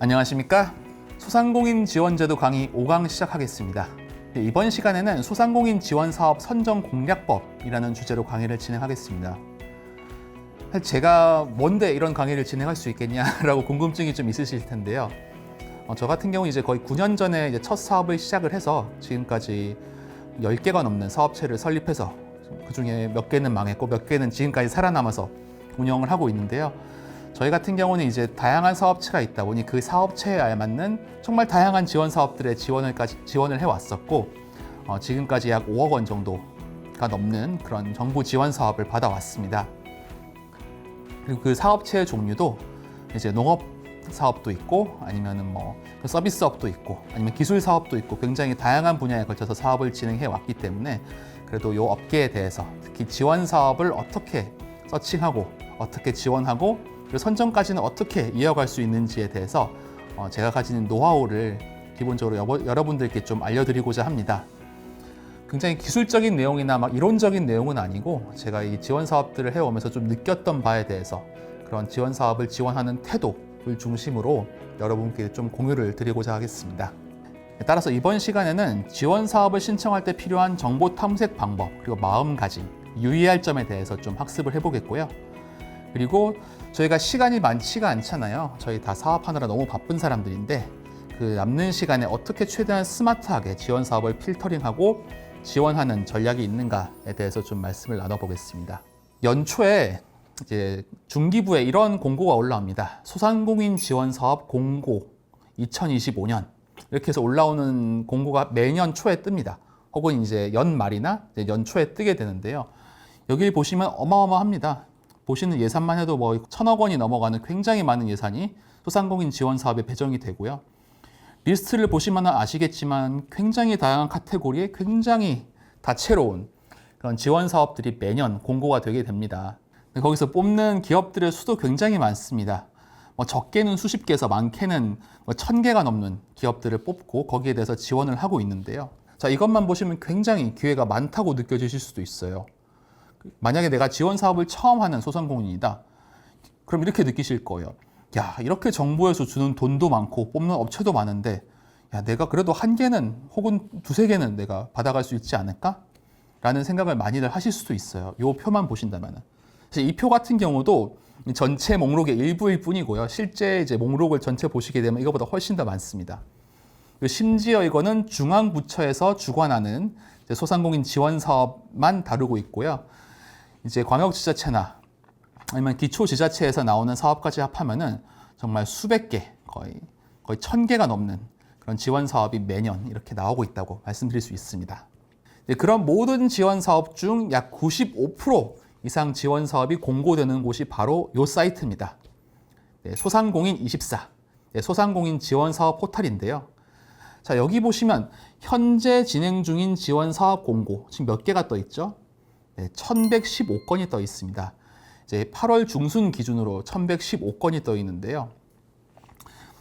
안녕하십니까? 소상공인 지원제도 강의 5강 시작하겠습니다. 이번 시간에는 소상공인 지원 사업 선정 공략법이라는 주제로 강의를 진행하겠습니다. 제가 뭔데 이런 강의를 진행할 수 있겠냐라고 궁금증이 좀 있으실 텐데요. 저 같은 경우 이제 거의 9년 전에 이제 첫 사업을 시작을 해서 지금까지 10개가 넘는 사업체를 설립해서 그 중에 몇 개는 망했고 몇 개는 지금까지 살아남아서 운영을 하고 있는데요. 저희 같은 경우는 이제 다양한 사업체가 있다 보니 그 사업체에 알맞는 정말 다양한 지원 사업들의 지원을 해왔었고 지금까지 약 5억 원 정도가 넘는 그런 정부 지원 사업을 받아왔습니다. 그리고 그 사업체의 종류도 이제 농업 사업도 있고 아니면은 서비스 사업도 있고 아니면 기술 사업도 있고 굉장히 다양한 분야에 걸쳐서 사업을 진행해 왔기 때문에 그래도 이 업계에 대해서 특히 지원 사업을 어떻게 서칭하고 어떻게 지원하고 그리고 선정까지는 어떻게 이어갈 수 있는지에 대해서 제가 가지는 노하우를 기본적으로 여러분들께 좀 알려드리고자 합니다. 굉장히 기술적인 내용이나 막 이론적인 내용은 아니고 제가 이 지원 사업들을 해오면서 좀 느꼈던 바에 대해서 그런 지원 사업을 지원하는 태도를 중심으로 여러분께 좀 공유를 드리고자 하겠습니다. 따라서 이번 시간에는 지원 사업을 신청할 때 필요한 정보 탐색 방법 그리고 마음가짐, 유의할 점에 대해서 좀 학습을 해보겠고요. 그리고 저희가 시간이 많지가 않잖아요. 저희 다 사업하느라 너무 바쁜 사람들인데 그 남는 시간에 어떻게 최대한 스마트하게 지원 사업을 필터링하고 지원하는 전략이 있는가에 대해서 좀 말씀을 나눠보겠습니다. 연초에 이제 중기부에 이런 공고가 올라옵니다. 소상공인 지원 사업 공고 2025년 이렇게 해서 올라오는 공고가 매년 초에 뜹니다. 혹은 이제 연말이나 연초에 뜨게 되는데요. 여기 보시면 어마어마합니다. 보시는 예산만 해도 1,000억 원이 넘어가는 굉장히 많은 예산이 소상공인 지원 사업에 배정이 되고요. 리스트를 보시면 아시겠지만 굉장히 다양한 카테고리에 굉장히 다채로운 그런 지원 사업들이 매년 공고가 되게 됩니다. 거기서 뽑는 기업들의 수도 굉장히 많습니다. 적게는 수십 개에서 많게는 1,000개가 넘는 기업들을 뽑고 거기에 대해서 지원을 하고 있는데요. 자, 이것만 보시면 굉장히 기회가 많다고 느껴지실 수도 있어요. 만약에 내가 지원 사업을 처음 하는 소상공인이다. 그럼 이렇게 느끼실 거예요. 야, 이렇게 정부에서 주는 돈도 많고 뽑는 업체도 많은데 야, 내가 그래도 한 개는 혹은 두세 개는 내가 받아갈 수 있지 않을까? 라는 생각을 많이들 하실 수도 있어요. 이 표만 보신다면. 이 표 같은 경우도 전체 목록의 일부일 뿐이고요. 실제 이제 목록을 전체 보시게 되면 이거보다 훨씬 더 많습니다. 심지어 이거는 중앙부처에서 주관하는 소상공인 지원 사업만 다루고 있고요. 이제 광역지자체나 아니면 기초지자체에서 나오는 사업까지 합하면은 정말 수백 개, 거의 1,000개가 넘는 그런 지원 사업이 매년 이렇게 나오고 있다고 말씀드릴 수 있습니다. 그런 모든 지원 사업 중 약 95% 이상 지원 사업이 공고되는 곳이 바로 이 사이트입니다. 소상공인24, 소상공인 지원 사업 포털인데요. 자, 여기 보시면 현재 진행 중인 지원 사업 공고 지금 몇 개가 떠 있죠? 1,115건이 떠 있습니다. 이제 8월 중순 기준으로 1,115건이 떠 있는데요.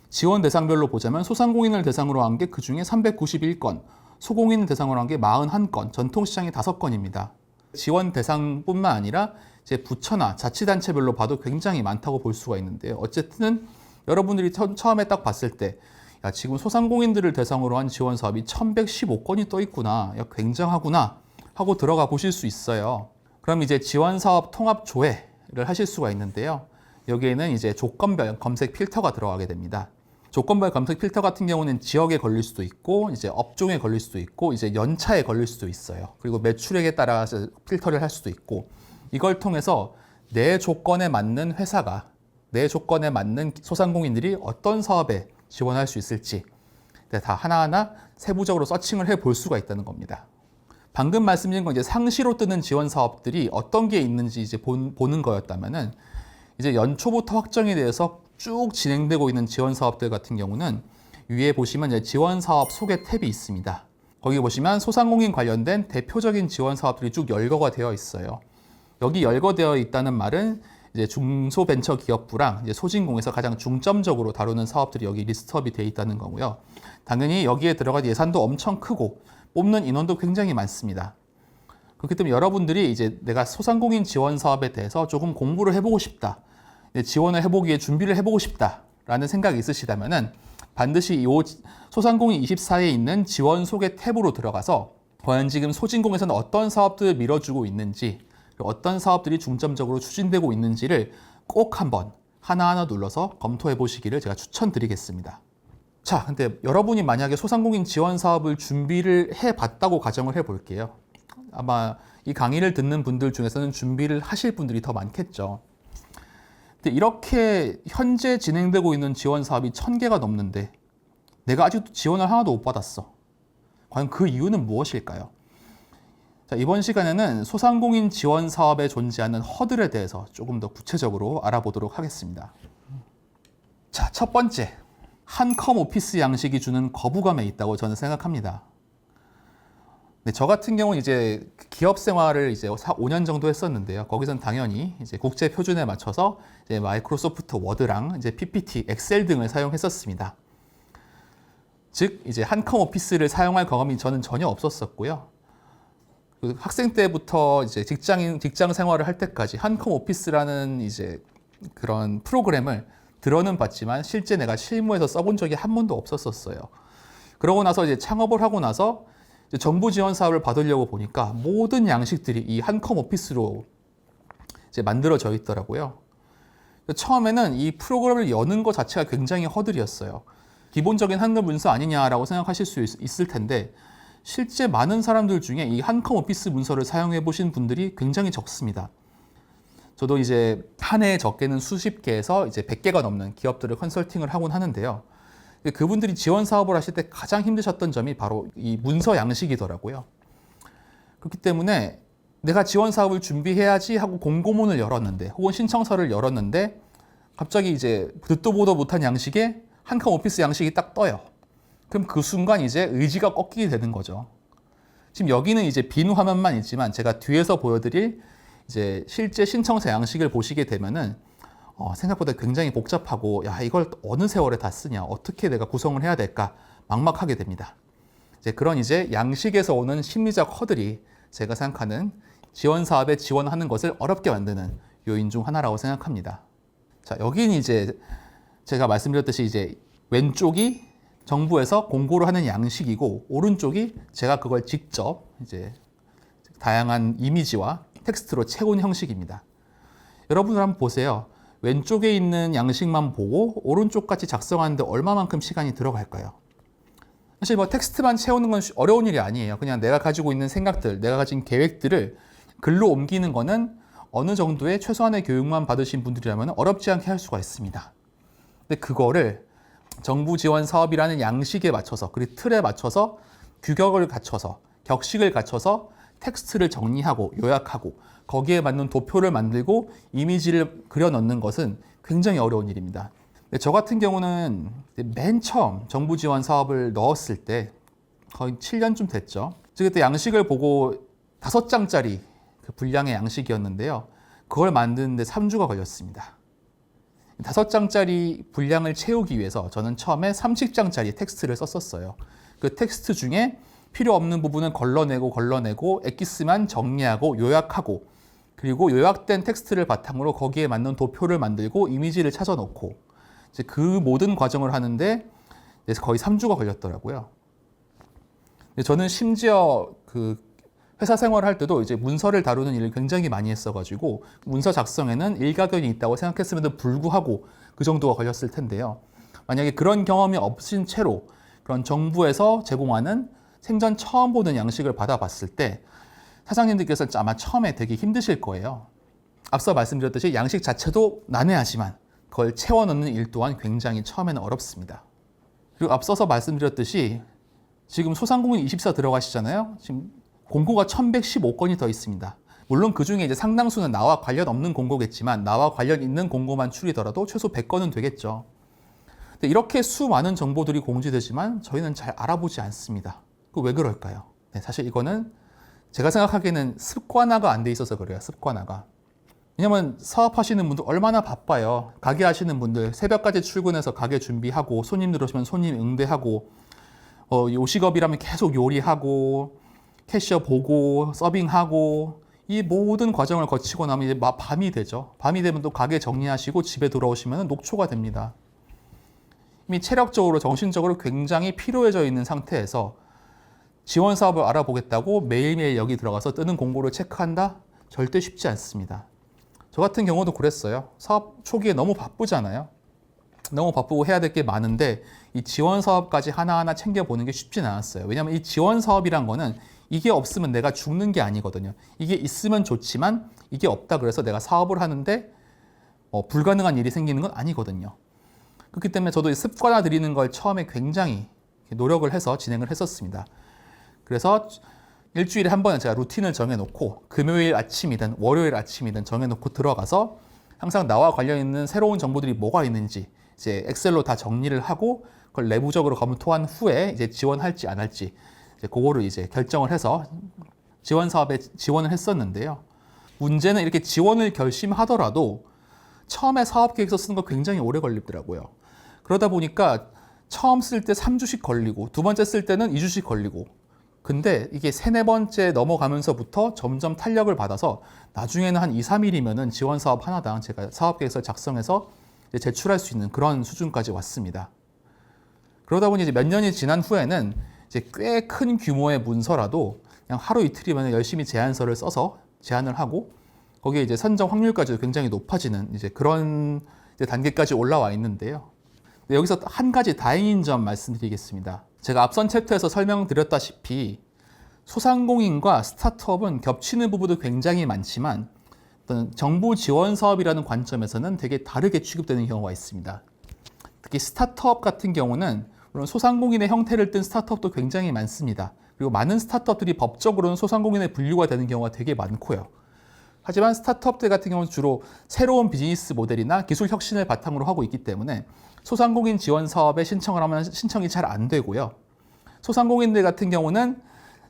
지원 대상별로 보자면 소상공인을 대상으로 한 게 그 중에 391건, 소공인을 대상으로 한 게 41건, 전통시장이 5건입니다. 지원 대상뿐만 아니라 이제 부처나 자치단체별로 봐도 굉장히 많다고 볼 수가 있는데요. 어쨌든 여러분들이 처음에 딱 봤을 때 야, 지금 소상공인들을 대상으로 한 지원 사업이 1,115건이 떠 있구나. 야, 굉장하구나. 하고 들어가 보실 수 있어요. 그럼 이제 지원 사업 통합 조회를 하실 수가 있는데요. 여기에는 이제 조건별 검색 필터가 들어가게 됩니다. 조건별 검색 필터 같은 경우는 지역에 걸릴 수도 있고, 이제 업종에 걸릴 수도 있고, 이제 연차에 걸릴 수도 있어요. 그리고 매출액에 따라서 필터를 할 수도 있고, 이걸 통해서 내 조건에 맞는 회사가, 내 조건에 맞는 소상공인들이 어떤 사업에 지원할 수 있을지 다 하나하나 세부적으로 서칭을 해볼 수가 있다는 겁니다. 방금 말씀드린 건 이제 상시로 뜨는 지원 사업들이 어떤 게 있는지 이제 보는 거였다면은 이제 연초부터 확정이 되어서 쭉 진행되고 있는 지원 사업들 같은 경우는 위에 보시면 이제 지원 사업 소개 탭이 있습니다. 거기 보시면 소상공인 관련된 대표적인 지원 사업들이 쭉 열거가 되어 있어요. 여기 열거되어 있다는 말은 이제 중소벤처기업부랑 이제 소진공에서 가장 중점적으로 다루는 사업들이 여기 리스트업이 되어 있다는 거고요. 당연히 여기에 들어갈 예산도 엄청 크고 뽑는 인원도 굉장히 많습니다. 그렇기 때문에 여러분들이 이제 내가 소상공인 지원 사업에 대해서 조금 공부를 해보고 싶다. 지원을 해보기에 준비를 해보고 싶다. 라는 생각이 있으시다면은 반드시 이 소상공인 24에 있는 지원 소개 탭으로 들어가서 과연 지금 소진공에서는 어떤 사업들을 밀어주고 있는지, 어떤 사업들이 중점적으로 추진되고 있는지를 꼭 한번 하나하나 눌러서 검토해 보시기를 제가 추천드리겠습니다. 자, 근데 여러분이 만약에 소상공인 지원 사업을 준비를 해 봤다고 가정을 해 볼게요. 아마 이 강의를 듣는 분들 중에서는 준비를 하실 분들이 더 많겠죠. 근데 이렇게 현재 진행되고 있는 지원 사업이 1000개가 넘는데 내가 아직도 지원을 하나도 못 받았어. 과연 그 이유는 무엇일까요? 자, 이번 시간에는 소상공인 지원 사업에 존재하는 허들에 대해서 조금 더 구체적으로 알아보도록 하겠습니다. 자, 첫 번째, 한컴 오피스 양식이 주는 거부감에 있다고 저는 생각합니다. 네, 저 같은 경우는 이제 기업 생활을 이제 5년 정도 했었는데요. 거기선 당연히 이제 국제 표준에 맞춰서 이제 마이크로소프트 워드랑 이제 PPT, 엑셀 등을 사용했었습니다. 즉, 이제 한컴 오피스를 사용할 경험이 저는 전혀 없었었고요. 그 학생 때부터 이제 직장 생활을 할 때까지 한컴 오피스라는 이제 그런 프로그램을 들어는 봤지만 실제 내가 실무에서 써본 적이 한 번도 없었었어요. 그러고 나서 이제 창업을 하고 나서 이제 정부 지원 사업을 받으려고 보니까 모든 양식들이 이 한컴 오피스로 이제 만들어져 있더라고요. 처음에는 이 프로그램을 여는 것 자체가 굉장히 허들이었어요. 기본적인 한글 문서 아니냐라고 생각하실 수 있을 텐데 실제 많은 사람들 중에 이 한컴 오피스 문서를 사용해 보신 분들이 굉장히 적습니다. 저도 이제 한 해에 적게는 수십 개에서 이제 100개가 넘는 기업들을 컨설팅을 하곤 하는데요. 그분들이 지원 사업을 하실 때 가장 힘드셨던 점이 바로 이 문서 양식이더라고요. 그렇기 때문에 내가 지원 사업을 준비해야지 하고 공고문을 열었는데 혹은 신청서를 열었는데 갑자기 이제 듣도 보도 못한 양식에 한컴 오피스 양식이 딱 떠요. 그럼 그 순간 이제 의지가 꺾이게 되는 거죠. 지금 여기는 이제 빈 화면만 있지만 제가 뒤에서 보여드릴 이제 실제 신청서 양식을 보시게 되면은 생각보다 굉장히 복잡하고 야 이걸 어느 세월에 다 쓰냐 어떻게 내가 구성을 해야 될까 막막하게 됩니다. 이제 그런 이제 양식에서 오는 심리적 허들이 제가 생각하는 지원 사업에 지원하는 것을 어렵게 만드는 요인 중 하나라고 생각합니다. 자, 여기는 이제 제가 말씀드렸듯이 이제 왼쪽이 정부에서 공고를 하는 양식이고 오른쪽이 제가 그걸 직접 이제 다양한 이미지와 텍스트로 채운 형식입니다. 여러분들 한번 보세요. 왼쪽에 있는 양식만 보고 오른쪽 같이 작성하는데 얼마만큼 시간이 들어갈까요? 사실 뭐 텍스트만 채우는 건 어려운 일이 아니에요. 그냥 내가 가지고 있는 생각들, 내가 가진 계획들을 글로 옮기는 거는 어느 정도의 최소한의 교육만 받으신 분들이라면 어렵지 않게 할 수가 있습니다. 근데 그거를 정부 지원 사업이라는 양식에 맞춰서 그리고 틀에 맞춰서 규격을 갖춰서 격식을 갖춰서 텍스트를 정리하고 요약하고 거기에 맞는 도표를 만들고 이미지를 그려 넣는 것은 굉장히 어려운 일입니다. 저 같은 경우는 맨 처음 정부 지원 사업을 넣었을 때 거의 7년쯤 됐죠. 그때 양식을 보고 5장짜리 그 분량의 양식이었는데요. 그걸 만드는데 3주가 걸렸습니다. 5장짜리 분량을 채우기 위해서 저는 처음에 30장짜리 텍스트를 썼었어요. 그 텍스트 중에 필요 없는 부분은 걸러내고 엑기스만 정리하고 요약하고 그리고 요약된 텍스트를 바탕으로 거기에 맞는 도표를 만들고 이미지를 찾아 놓고 이제 그 모든 과정을 하는데 거의 3주가 걸렸더라고요. 저는 심지어 그 회사 생활을 할 때도 이제 문서를 다루는 일을 굉장히 많이 했어가지고 문서 작성에는 일가견이 있다고 생각했음에도 불구하고 그 정도가 걸렸을 텐데요. 만약에 그런 경험이 없으신 채로 그런 정부에서 제공하는 생전 처음 보는 양식을 받아봤을 때 사장님들께서 아마 처음에 되게 힘드실 거예요. 앞서 말씀드렸듯이 양식 자체도 난해하지만 그걸 채워넣는 일 또한 굉장히 처음에는 어렵습니다. 그리고 앞서서 말씀드렸듯이 지금 소상공인 24 들어가시잖아요. 지금 공고가 1115건이 더 있습니다. 물론 그 중에 이제 상당수는 나와 관련 없는 공고겠지만 나와 관련 있는 공고만 추리더라도 최소 100건은 되겠죠. 근데 이렇게 수많은 정보들이 공지되지만 저희는 잘 알아보지 않습니다. 그 왜 그럴까요? 네, 사실 이거는 제가 생각하기에는 습관화가 안 돼 있어서 그래요. 습관화가. 왜냐면 사업하시는 분들 얼마나 바빠요. 가게 하시는 분들 새벽까지 출근해서 가게 준비하고 손님들 오시면 손님 응대하고 요식업이라면 계속 요리하고 캐셔 보고 서빙하고 이 모든 과정을 거치고 나면 이제 밤이 되죠. 밤이 되면 또 가게 정리하시고 집에 돌아오시면 녹초가 됩니다. 이미 체력적으로 정신적으로 굉장히 피로해져 있는 상태에서 지원 사업을 알아보겠다고 매일매일 여기 들어가서 뜨는 공고를 체크한다? 절대 쉽지 않습니다. 저 같은 경우도 그랬어요. 사업 초기에 너무 바쁘잖아요. 너무 바쁘고 해야 될 게 많은데 이 지원 사업까지 하나하나 챙겨보는 게 쉽진 않았어요. 왜냐하면 이 지원 사업이란 거는 이게 없으면 내가 죽는 게 아니거든요. 이게 있으면 좋지만 이게 없다 그래서 내가 사업을 하는데 불가능한 일이 생기는 건 아니거든요. 그렇기 때문에 저도 습관화들이는 걸 처음에 굉장히 노력을 해서 진행을 했었습니다. 그래서 일주일에 한 번은 제가 루틴을 정해놓고 금요일 아침이든 월요일 아침이든 정해놓고 들어가서 항상 나와 관련 있는 새로운 정보들이 뭐가 있는지 이제 엑셀로 다 정리를 하고 그걸 내부적으로 검토한 후에 이제 지원할지 안 할지 이제 그거를 이제 결정을 해서 지원 사업에 지원을 했었는데요. 문제는 이렇게 지원을 결심하더라도 처음에 사업 계획서 쓰는 거 굉장히 오래 걸리더라고요. 그러다 보니까 처음 쓸 때 3주씩 걸리고 두 번째 쓸 때는 2주씩 걸리고 근데 이게 세네 번째 넘어가면서부터 점점 탄력을 받아서 나중에는 한 2, 3일이면은 지원 사업 하나당 제가 사업 계획서를 작성해서 이제 제출할 수 있는 그런 수준까지 왔습니다. 그러다 보니 이제 몇 년이 지난 후에는 이제 꽤 큰 규모의 문서라도 그냥 하루 이틀이면 열심히 제안서를 써서 제안을 하고 거기에 이제 선정 확률까지도 굉장히 높아지는 이제 그런 이제 단계까지 올라와 있는데요. 여기서 한 가지 다행인 점 말씀드리겠습니다. 제가 앞선 챕터에서 설명드렸다시피 소상공인과 스타트업은 겹치는 부분도 굉장히 많지만 어떤 정부 지원 사업이라는 관점에서는 되게 다르게 취급되는 경우가 있습니다. 특히 스타트업 같은 경우는 물론 소상공인의 형태를 띨 스타트업도 굉장히 많습니다. 그리고 많은 스타트업들이 법적으로는 소상공인에 분류가 되는 경우가 되게 많고요. 하지만 스타트업들 같은 경우는 주로 새로운 비즈니스 모델이나 기술 혁신을 바탕으로 하고 있기 때문에 소상공인 지원 사업에 신청을 하면 신청이 잘 안 되고요. 소상공인들 같은 경우는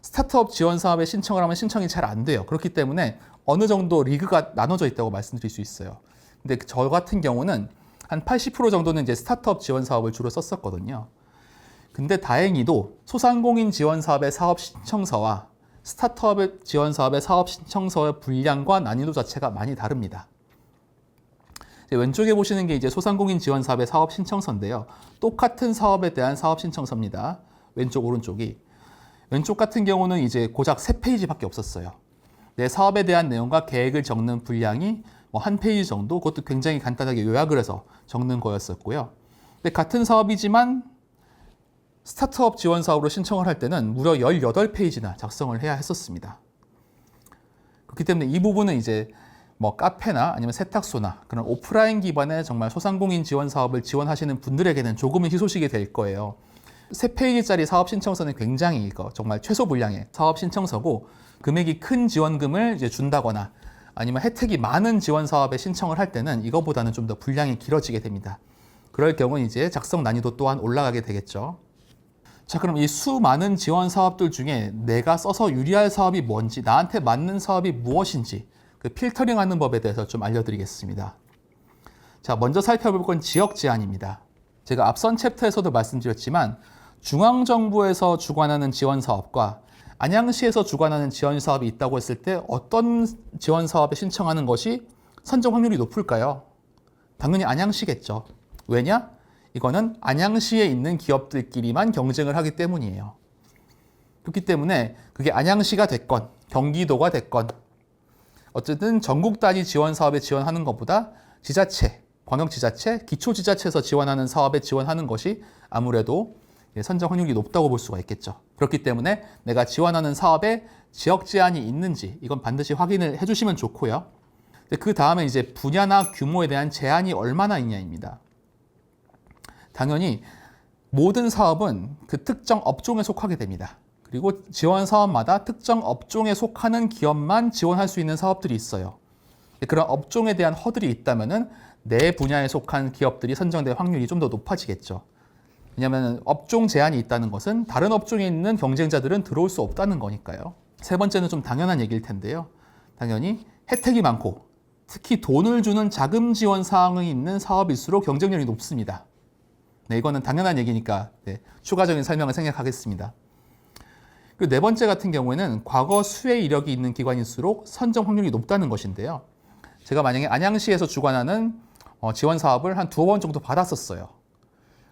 스타트업 지원 사업에 신청을 하면 신청이 잘 안 돼요. 그렇기 때문에 어느 정도 리그가 나눠져 있다고 말씀드릴 수 있어요. 근데 저 같은 경우는 한 80% 정도는 이제 스타트업 지원 사업을 주로 썼었거든요. 근데 다행히도 소상공인 지원 사업의 사업 신청서와 스타트업 지원 사업의 사업 신청서의 분량과 난이도 자체가 많이 다릅니다. 왼쪽에 보시는 게 이제 소상공인 지원 사업의 사업 신청서인데요. 똑같은 사업에 대한 사업 신청서입니다. 왼쪽, 오른쪽이. 왼쪽 같은 경우는 이제 고작 3페이지밖에 없었어요. 내 사업에 대한 내용과 계획을 적는 분량이 한 페이지 정도, 그것도 굉장히 간단하게 요약을 해서 적는 거였었고요. 근데 같은 사업이지만 스타트업 지원 사업으로 신청을 할 때는 무려 18페이지나 작성을 해야 했었습니다. 그렇기 때문에 이 부분은 이제 카페나 아니면 세탁소나 그런 오프라인 기반의 정말 소상공인 지원 사업을 지원하시는 분들에게는 조금은 희소식이 될 거예요. 3페이지짜리 사업 신청서는 굉장히 정말 최소 분량의 사업 신청서고 금액이 큰 지원금을 이제 준다거나 아니면 혜택이 많은 지원 사업에 신청을 할 때는 이거보다는 좀 더 분량이 길어지게 됩니다. 그럴 경우 이제 작성 난이도 또한 올라가게 되겠죠. 자, 그럼 이 수많은 지원 사업들 중에 내가 써서 유리할 사업이 뭔지, 나한테 맞는 사업이 무엇인지 그 필터링하는 법에 대해서 좀 알려드리겠습니다. 자, 먼저 살펴볼 건 지역 제한입니다. 제가 앞선 챕터에서도 말씀드렸지만 중앙정부에서 주관하는 지원 사업과 안양시에서 주관하는 지원 사업이 있다고 했을 때 어떤 지원 사업에 신청하는 것이 선정 확률이 높을까요? 당연히 안양시겠죠. 왜냐? 이거는 안양시에 있는 기업들끼리만 경쟁을 하기 때문이에요. 그렇기 때문에 그게 안양시가 됐건 경기도가 됐건 어쨌든 전국 단위 지원 사업에 지원하는 것보다 지자체, 광역지자체, 기초지자체에서 지원하는 사업에 지원하는 것이 아무래도 선정 확률이 높다고 볼 수가 있겠죠. 그렇기 때문에 내가 지원하는 사업에 지역 제한이 있는지 이건 반드시 확인을 해주시면 좋고요. 그 다음에 이제 분야나 규모에 대한 제한이 얼마나 있냐입니다. 당연히 모든 사업은 그 특정 업종에 속하게 됩니다. 그리고 지원 사업마다 특정 업종에 속하는 기업만 지원할 수 있는 사업들이 있어요. 그런 업종에 대한 허들이 있다면은 내 분야에 속한 기업들이 선정될 확률이 좀 더 높아지겠죠. 왜냐하면 업종 제한이 있다는 것은 다른 업종에 있는 경쟁자들은 들어올 수 없다는 거니까요. 세 번째는 좀 당연한 얘기일 텐데요. 당연히 혜택이 많고 특히 돈을 주는 자금 지원 사항이 있는 사업일수록 경쟁력이 높습니다. 네, 이거는 당연한 얘기니까 추가적인 설명을 생략하겠습니다. 그리고 네 번째 같은 경우에는 과거 수혜 이력이 있는 기관일수록 선정 확률이 높다는 것인데요. 제가 만약에 안양시에서 주관하는 지원 사업을 한 2번 정도 받았었어요.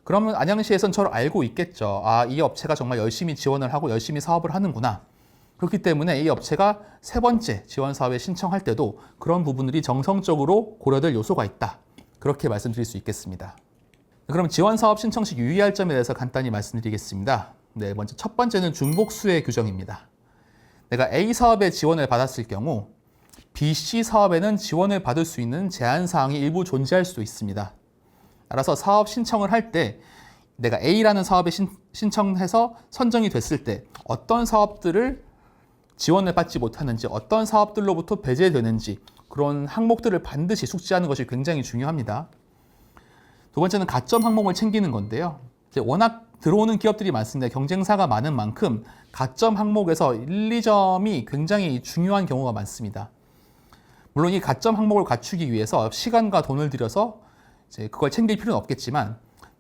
그러면 안양시에서는 저를 알고 있겠죠. 아, 이 업체가 정말 열심히 지원을 하고 열심히 사업을 하는구나. 그렇기 때문에 이 업체가 세 번째 지원 사업에 신청할 때도 그런 부분들이 정성적으로 고려될 요소가 있다. 그렇게 말씀드릴 수 있겠습니다. 그럼 지원 사업 신청 시 유의할 점에 대해서 간단히 말씀드리겠습니다. 네, 먼저 첫 번째는 중복수혜 규정입니다. 내가 A 사업에 지원을 받았을 경우 B, C 사업에는 지원을 받을 수 있는 제한 사항이 일부 존재할 수도 있습니다. 따라서 사업 신청을 할 때 내가 A라는 사업에 신청해서 선정이 됐을 때 어떤 사업들을 지원을 받지 못하는지, 어떤 사업들로부터 배제되는지 그런 항목들을 반드시 숙지하는 것이 굉장히 중요합니다. 두 번째는 가점 항목을 챙기는 건데요. 워낙 들어오는 기업들이 많습니다. 경쟁사가 많은 만큼 가점 항목에서 1, 2점이 굉장히 중요한 경우가 많습니다. 물론 이 가점 항목을 갖추기 위해서 시간과 돈을 들여서 이제 그걸 챙길 필요는 없겠지만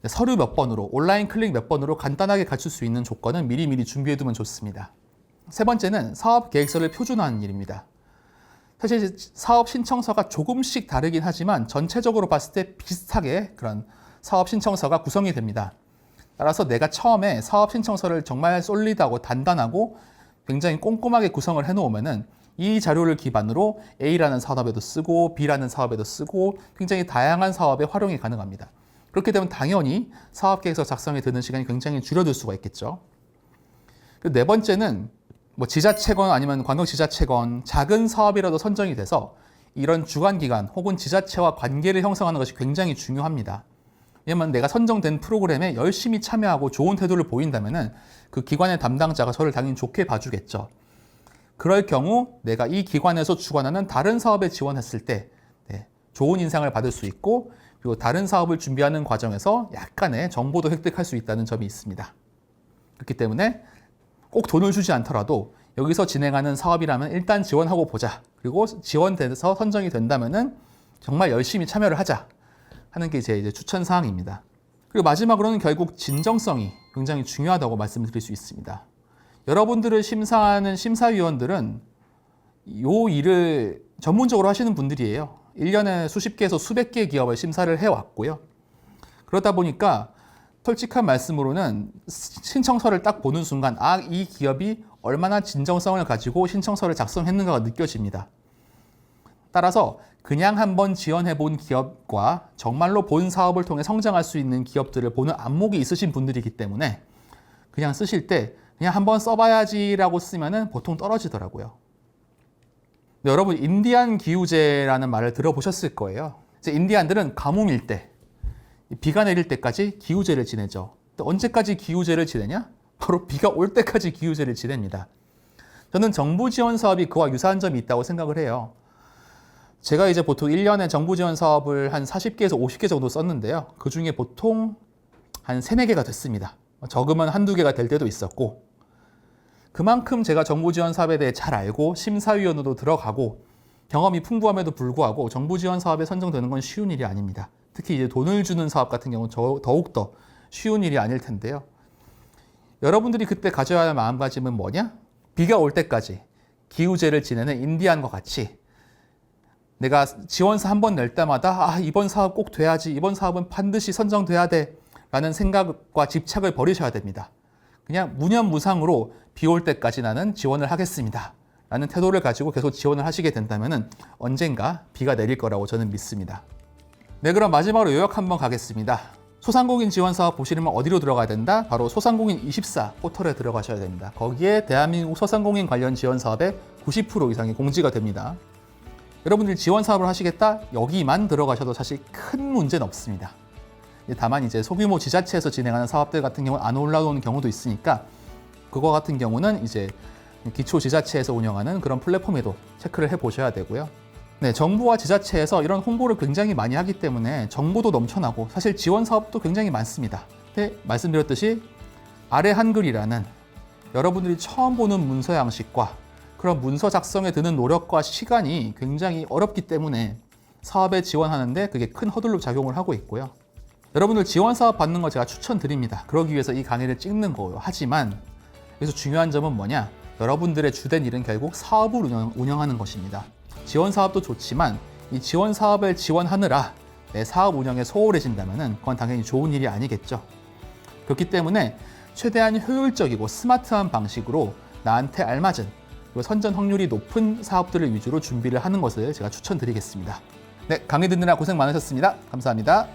서류 몇 번으로, 온라인 클릭 몇 번으로 간단하게 갖출 수 있는 조건은 미리미리 준비해두면 좋습니다. 세 번째는 사업 계획서를 표준화하는 일입니다. 사실 사업 신청서가 조금씩 다르긴 하지만 전체적으로 봤을 때 비슷하게 그런 사업 신청서가 구성이 됩니다. 따라서 내가 처음에 사업 신청서를 정말 솔리드하고 단단하고 굉장히 꼼꼼하게 구성을 해놓으면은 이 자료를 기반으로 A라는 사업에도 쓰고 B라는 사업에도 쓰고 굉장히 다양한 사업에 활용이 가능합니다. 그렇게 되면 당연히 사업계획서 작성에 드는 시간이 굉장히 줄어들 수가 있겠죠. 네 번째는 지자체건 아니면 광역지자체건 작은 사업이라도 선정이 돼서 이런 주관기관 혹은 지자체와 관계를 형성하는 것이 굉장히 중요합니다. 왜냐하면 내가 선정된 프로그램에 열심히 참여하고 좋은 태도를 보인다면 그 기관의 담당자가 저를 당연히 좋게 봐주겠죠. 그럴 경우 내가 이 기관에서 주관하는 다른 사업에 지원했을 때 좋은 인상을 받을 수 있고 그리고 다른 사업을 준비하는 과정에서 약간의 정보도 획득할 수 있다는 점이 있습니다. 그렇기 때문에 꼭 돈을 주지 않더라도 여기서 진행하는 사업이라면 일단 지원하고 보자. 그리고 지원돼서 선정이 된다면은 정말 열심히 참여를 하자 하는 게 이제 추천 사항입니다. 그리고 마지막으로는 결국 진정성이 굉장히 중요하다고 말씀을 드릴 수 있습니다. 여러분들을 심사하는 심사위원들은 이 일을 전문적으로 하시는 분들이에요. 1년에 수십 개에서 수백 개의 기업을 심사를 해왔고요. 그러다 보니까 솔직한 말씀으로는 신청서를 딱 보는 순간 이 기업이 얼마나 진정성을 가지고 신청서를 작성했는가가 느껴집니다. 따라서 그냥 한번 지원해 본 기업과 정말로 본 사업을 통해 성장할 수 있는 기업들을 보는 안목이 있으신 분들이기 때문에 그냥 쓰실 때 그냥 한번 써봐야지라고 쓰면은 보통 떨어지더라고요. 여러분 인디안 기후제라는 말을 들어보셨을 거예요. 이제 인디안들은 가뭄일 때, 비가 내릴 때까지 기후제를 지내죠. 언제까지 기후제를 지내냐? 바로 비가 올 때까지 기후제를 지냅니다. 저는 정부 지원 사업이 그와 유사한 점이 있다고 생각을 해요. 제가 이제 보통 1년에 정부 지원 사업을 한 40개에서 50개 정도 썼는데요. 그 중에 보통 한 3, 4개가 됐습니다. 적으면 한두 개가 될 때도 있었고 그만큼 제가 정부 지원 사업에 대해 잘 알고 심사위원으로 들어가고 경험이 풍부함에도 불구하고 정부 지원 사업에 선정되는 건 쉬운 일이 아닙니다. 특히 이제 돈을 주는 사업 같은 경우는 더욱더 쉬운 일이 아닐 텐데요. 여러분들이 그때 가져야 할 마음가짐은 뭐냐? 비가 올 때까지 기후제를 지내는 인디안과 같이 내가 지원서 한 번 낼 때마다 이번 사업 꼭 돼야지, 이번 사업은 반드시 선정돼야 돼 라는 생각과 집착을 버리셔야 됩니다. 그냥 무념무상으로 비 올 때까지 나는 지원을 하겠습니다 라는 태도를 가지고 계속 지원을 하시게 된다면 언젠가 비가 내릴 거라고 저는 믿습니다. 네, 그럼 마지막으로 요약 한번 가겠습니다. 소상공인 지원 사업 보시려면 어디로 들어가야 된다? 바로 소상공인 24 포털에 들어가셔야 됩니다. 거기에 대한민국 소상공인 관련 지원 사업의 90% 이상이 공지가 됩니다. 여러분들이 지원 사업을 하시겠다? 여기만 들어가셔도 사실 큰 문제는 없습니다. 다만 이제 소규모 지자체에서 진행하는 사업들 같은 경우는 안 올라오는 경우도 있으니까 그거 같은 경우는 이제 기초 지자체에서 운영하는 그런 플랫폼에도 체크를 해 보셔야 되고요. 네, 정부와 지자체에서 이런 홍보를 굉장히 많이 하기 때문에 정보도 넘쳐나고 사실 지원 사업도 굉장히 많습니다. 근데 말씀드렸듯이 아래 한글이라는 여러분들이 처음 보는 문서 양식과 그런 문서 작성에 드는 노력과 시간이 굉장히 어렵기 때문에 사업에 지원하는데 그게 큰 허들로 작용을 하고 있고요. 여러분들 지원 사업 받는 거 제가 추천드립니다. 그러기 위해서 이 강의를 찍는 거예요. 하지만 여기서 중요한 점은 뭐냐? 여러분들의 주된 일은 결국 사업을 운영하는 것입니다. 지원 사업도 좋지만 이 지원 사업을 지원하느라 내 사업 운영에 소홀해진다면 그건 당연히 좋은 일이 아니겠죠. 그렇기 때문에 최대한 효율적이고 스마트한 방식으로 나한테 알맞은 그리고 선전 확률이 높은 사업들을 위주로 준비를 하는 것을 제가 추천드리겠습니다. 네, 강의 듣느라 고생 많으셨습니다. 감사합니다.